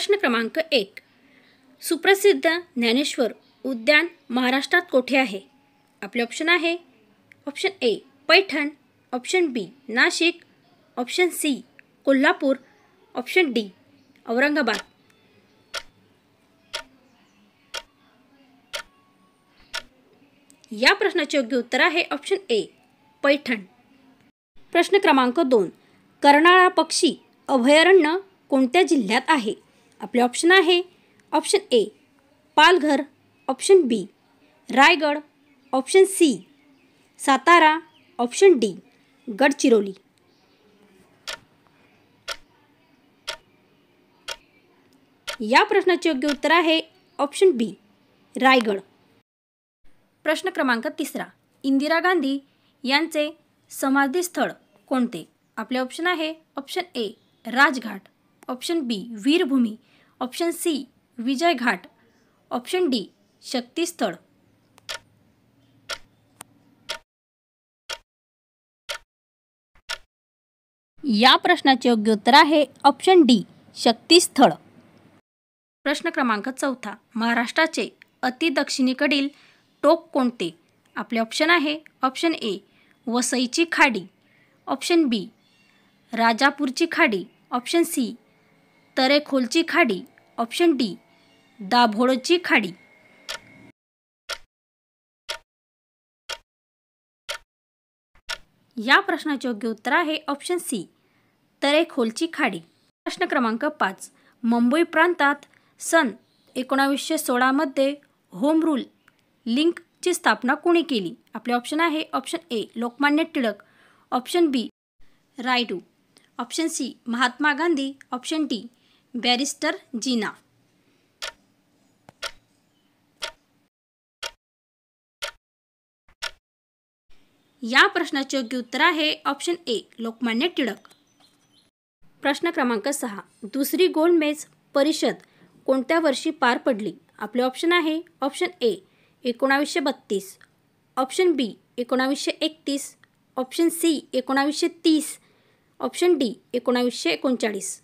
प्रश्न क्रमांक 1. सुप्रसिद्ध ज्ञानेश्वर उद्यान महाराष्ट्रात कोठे आहे? आपले ऑप्शन आहे option A Paithan, option B Nashik, option C Kolhapur, option D Aurangabad. या प्रश्नाचे योग्य उत्तर आहे ऑप्शन ए पैठण. प्रश्न क्रमांक 2. कर्नाळा पक्षी अभयारण्य कोणत्या जिल्ह्यात आहे? आपले ऑप्शन आहे option A Palghar, option B Raigad, option C Satara, option D Gadchiroli. या प्रश्नाचे योग्य उत्तर आहे ऑप्शन बी रायगड. प्रश्न क्रमांक 3. इंदिरा गांधी यांचे समाधीस्थळ कोणते? आपले ऑप्शन आहे option A Rajghat, option B Veerbhumi, option C Vijay Ghat, option D Shaktisthal. या प्रश्नाचे योग्य उत्तर आहे ऑप्शन डी शक्तीस्थळ. प्रश्न क्रमांक 4. महाराष्ट्राचे अति दक्षिणेकडील टोक कोणते? आपले ऑप्शन आहे ऑप्शन ए वसईची खाडी, ऑप्शन बी राजापूरची खाडी, ऑप्शन सी तरेखोलची खाडी, ऑप्शन डी दाभोळची खाडी. या प्रश्नाचे योग्य उत्तर आहे ऑप्शन सी तरेखोलची खाडी. प्रश्न क्रमांक 5. मुंबई प्रांतात सन 1916 मध्ये होम रूल लिंकची स्थापना कोणी केली? आपले ऑप्शन आहे option A Lokmanya Tilak, option B Rayudu, option C Mahatma Gandhi, option D barrister Jinnah. या प्रश्नाचे योग्य उत्तर आहे ऑप्शन ए लोकमान्य टिळक. प्रश्न क्रमांक 6. दुसरी गोलमेज परिषद कोणत्या वर्षी पार पडली? आपले ऑप्शन आहे option A 1932, option B 1931, option C 1930, option D 1939.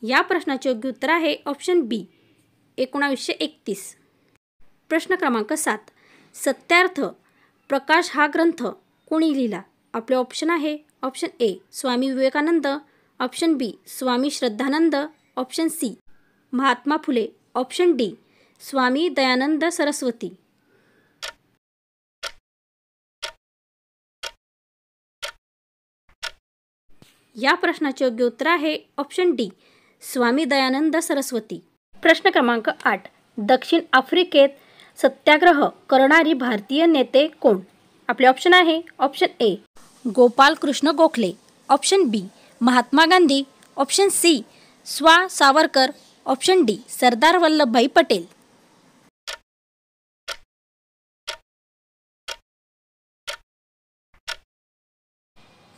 या प्रश्नाचे योग्य उत्तर आहे ऑप्शन बी 1931. प्रश्न क्रमांक 7. सत्यार्थ प्रकाश हा ग्रंथ कोणी लिहिला? आपले ऑप्शन आहे option A Swami Vivekananda, option B Swami Shraddhanand, option C Mahatma Phule, option D Swami Dayanand Saraswati. या प्रश्नाचे योग्य उत्तर आहे ऑप्शन डी स्वामी दयानंद सरस्वती. प्रश्न क्रमांक 8. दक्षिण आफ्रिकेत सत्याग्रह करणारी भारतीय नेते कोण? आपले ऑप्शन आहे option A Gopal Krishna Gokhale, option B Mahatma Gandhi, option C Swa Savarkar, option D Sardar Vallabhbhai Patel.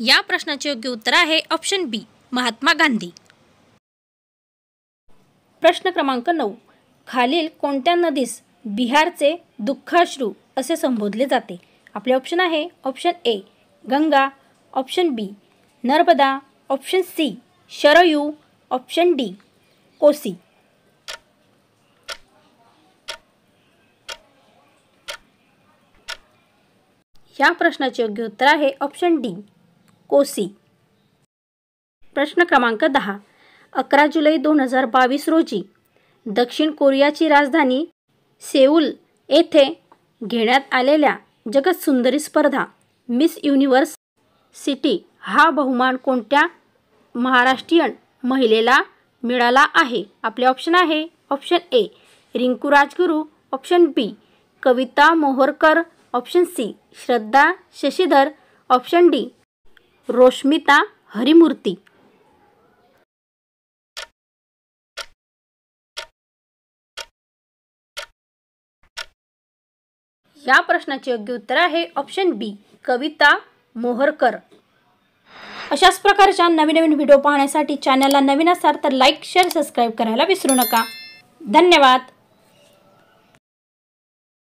या प्रश्नाचे योग्य उत्तर आहे ऑप्शन बी महात्मा गांधी. प्रश्न क्रमांक 9. खालील कोणत्या नदीस बिहारचे दुःखाश्रू असे संबोधले जाते? आपले ऑप्शन आहे option A Ganga, option B Narmada, option C Sharayu, option D Kosi. या प्रश्नाचे योग्य उत्तर आहे ऑप्शन डी कोसी. प्रश्न क्रमांक 10. 11 जुलै 2022 रोजी दक्षिण कोरियाची राजधानी सेऊल येथे घेण्यात आलेल्या जगत सुंदरी स्पर्धा मिस युनिव्हर्स सिटी हा बहुमान कोणत्या महाराष्ट्रीयन महिलेला मिळाला आहे? आपले ऑप्शन आहे option A Rinku Rajguru, option B Kavita Moharkar, option C Shraddha Shashidhar, option D Roshmita Harimurthy. या प्रश्नाचे योग्य उत्तर आहे ऑप्शन बी कविता मोहोरकर. अशाच प्रकारच्या नवीन व्हिडिओ पाहण्यासाठी चॅनलला नवीन असाल तर लाईक, शेअर, सबस्क्राईब करायला विसरू नका. धन्यवाद.